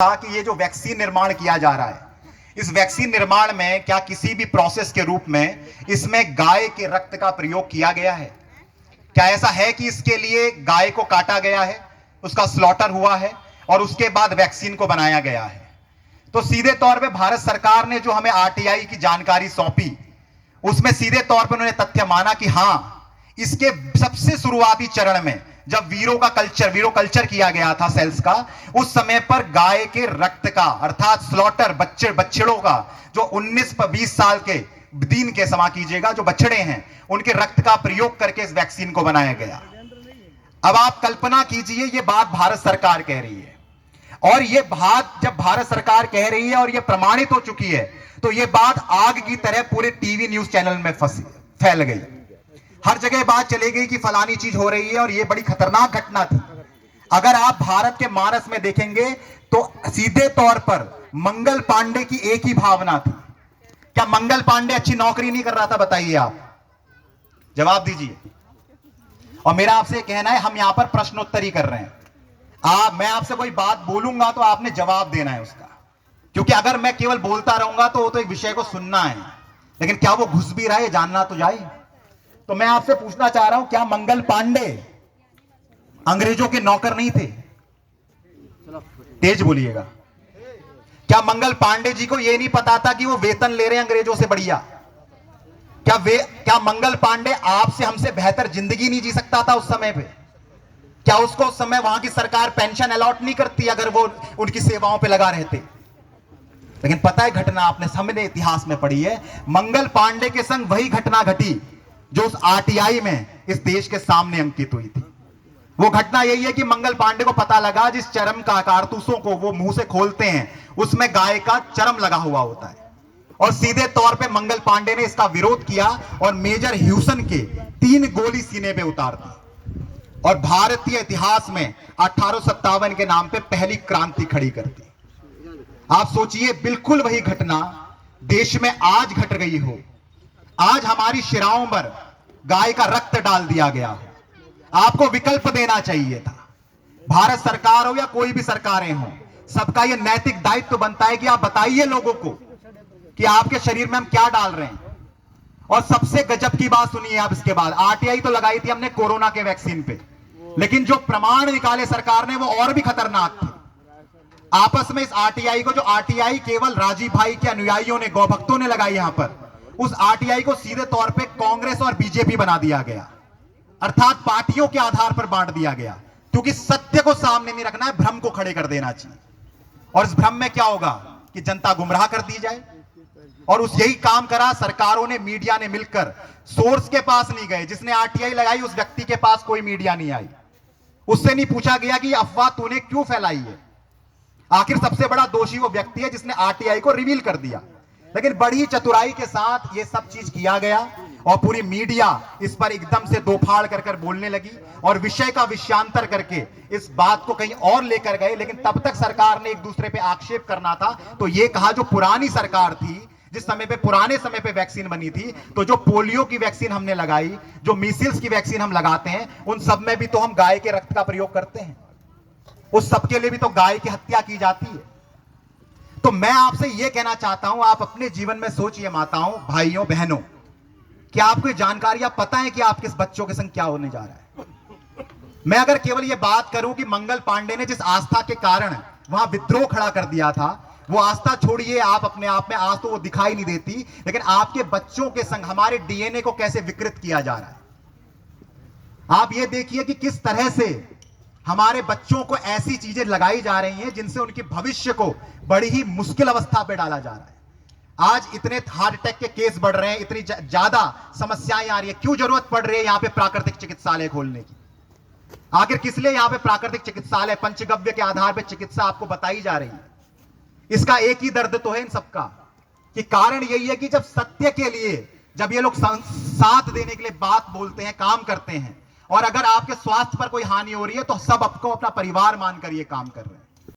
था कि ये जो वैक्सीन निर्माण किया जा रहा है, इस वैक्सीन निर्माण में क्या किसी भी प्रोसेस के रूप में इसमें गाय के रक्त का प्रयोग किया गया है? क्या ऐसा है कि इसके लिए गाय को काटा गया है, उसका स्लॉटर हुआ है और उसके बाद वैक्सीन को बनाया गया है? तो सीधे तौर पे भारत सरकार ने जो हमें आरटीआई की जानकारी सौंपी, उसमें सीधे तौर पे उन्होंने तथ्य माना कि हां, इसके सबसे शुरुआती चरण में जब वीरो कल्चर किया गया था सेल्स का, उस समय पर गाय के रक्त का अर्थात स्लॉटर बच्चड़ों का जो 19-20 साल के दिन के समा कीजिएगा जो बछड़े हैं, उनके रक्त का प्रयोग करके इस वैक्सीन को बनाया गया। अब आप कल्पना कीजिए, यह बात भारत सरकार कह रही है और यह बात जब भारत सरकार कह रही है और यह प्रमाणित हो चुकी है, तो यह बात आग की तरह पूरे टीवी न्यूज चैनल में फैल गई। हर जगह बात चली गई कि फलानी चीज हो रही है और यह बड़ी खतरनाक घटना थी। अगर आप भारत के मानस में देखेंगे तो सीधे तौर पर मंगल पांडे की एक ही भावना थी। क्या मंगल पांडे अच्छी नौकरी नहीं कर रहा था? बताइए, आप जवाब दीजिए। और मेरा आपसे कहना है, हम यहां पर प्रश्नोत्तरी कर रहे हैं। मैं आपसे कोई बात बोलूंगा तो आपने जवाब देना है उसका, क्योंकि अगर मैं केवल बोलता रहूंगा तो एक विषय को सुनना है, लेकिन क्या वो घुस भी रहा है जानना तो जाए। तो मैं आपसे पूछना चाह रहा हूं, क्या मंगल पांडे अंग्रेजों के नौकर नहीं थे? तेज बोलिएगा। क्या मंगल पांडे जी को यह नहीं पता था कि वो वेतन ले रहे हैं अंग्रेजों से बढ़िया? क्या मंगल पांडे आपसे हमसे बेहतर जिंदगी नहीं जी सकता था उस समय पे? क्या उसको उस समय वहां की सरकार पेंशन अलॉट नहीं करती अगर वो उनकी सेवाओं पे लगा रहते? लेकिन पता है घटना आपने सामने इतिहास में पढ़ी है, मंगल पांडे के संग वही घटना घटी जो उस आरटीआई में इस देश के सामने अंकित हुई थी। वो घटना यही है कि मंगल पांडे को पता लगा जिस चरम का कारतूसों को वो मुंह से खोलते हैं उसमें गाय का चरम लगा हुआ होता है, और सीधे तौर पे मंगल पांडे ने इसका विरोध किया और मेजर ह्यूसन के 3 गोली सीने पे उतार दी और भारतीय इतिहास में 1857 के नाम पे पहली क्रांति खड़ी कर दी। आप सोचिए, बिल्कुल वही घटना देश में आज घट गई हो। आज हमारी शिराओं पर गाय का रक्त डाल दिया गया हो। आपको विकल्प देना चाहिए था। भारत सरकार हो या कोई भी सरकारें हो, सबका यह नैतिक दायित्व बनता है कि आप बताइए लोगों को कि आपके शरीर में हम क्या डाल रहे हैं। और सबसे गजब की बात सुनिए आप, इसके बाद आरटीआई तो लगाई थी हमने कोरोना के वैक्सीन पे, लेकिन जो प्रमाण निकाले सरकार ने वो और भी खतरनाक थे। आपस में इस आरटीआई को, जो आरटीआई केवल राजीव भाई के अनुयायियों ने, गौभक्तों ने लगाई यहां पर, उस आरटीआई को सीधे तौर पे कांग्रेस और बीजेपी बना दिया गया, अर्थात पार्टियों के आधार पर बांट दिया गया, क्योंकि सत्य को सामने नहीं रखना है, भ्रम को खड़े कर देना चाहिए। और इस भ्रम में क्या होगा कि जनता गुमराह कर दी जाए। और उस यही काम करा सरकारों ने, मीडिया ने मिलकर। सोर्स के पास नहीं गए, जिसने आरटीआई लगाई उस व्यक्ति के पास कोई मीडिया नहीं आई, उससे नहीं पूछा गया कि अफवाह तूने क्यों फैलाई है। आखिर सबसे बड़ा दोषी वो व्यक्ति है जिसने आरटीआई को रिवील कर दिया। लेकिन बड़ी चतुराई के साथ ये सब चीज किया गया और पूरी मीडिया इस पर एकदम से दोफाड़ कर बोलने लगी और विषय का विषयांतर करके इस बात को कहीं और लेकर गए। लेकिन तब तक सरकार ने एक दूसरे पे आक्षेप करना था तो ये कहा, जो पुरानी सरकार थी, जिस समय पे पुराने समय पे वैक्सीन बनी थी, तो जो पोलियो की वैक्सीन हमने लगाई, जो मीसिल्स की वैक्सीन हम लगाते हैं, उन सब में भी तो हम गाय के रक्त का प्रयोग करते हैं। उस सब के लिए भी तो गाय की हत्या की जाती है। तो मैं आपसे यह कहना चाहता हूं, आप अपने जीवन में सोचिए, माताओं, भाइयों, बहनों, क्या आपको जानकारियां पता है कि आप किस बच्चों के संग क्या होने जा रहा है? मैं अगर केवल यह बात करूं कि मंगल पांडे ने जिस आस्था के कारण वहां विद्रोह खड़ा कर दिया था, वो आस्था छोड़िए, आप अपने आप में आज तो वो दिखाई नहीं देती, लेकिन आपके बच्चों के संग हमारे डीएनए को कैसे विकृत किया जा रहा है। आप ये देखिए कि किस तरह से हमारे बच्चों को ऐसी चीजें लगाई जा रही हैं जिनसे उनके भविष्य को बड़ी ही मुश्किल अवस्था पे डाला जा रहा है। आज इतने हार्ट अटैक के केस बढ़ रहे हैं, इतनी ज्यादा समस्याएं आ रही है, क्यों जरूरत पड़ रही है यहां पे प्राकृतिक चिकित्सालय खोलने की? आखिर किस लिए यहां पे प्राकृतिक चिकित्सालय, पंचगव्य के आधार पर चिकित्सा आपको बताई जा रही है? इसका एक ही दर्द तो है इन सबका, कि कारण यही है कि जब सत्य के लिए, जब ये लोग साथ देने के लिए बात बोलते हैं, काम करते हैं, और अगर आपके स्वास्थ्य पर कोई हानि हो रही है तो सब आपको अपना परिवार मानकर ये काम कर रहे हैं।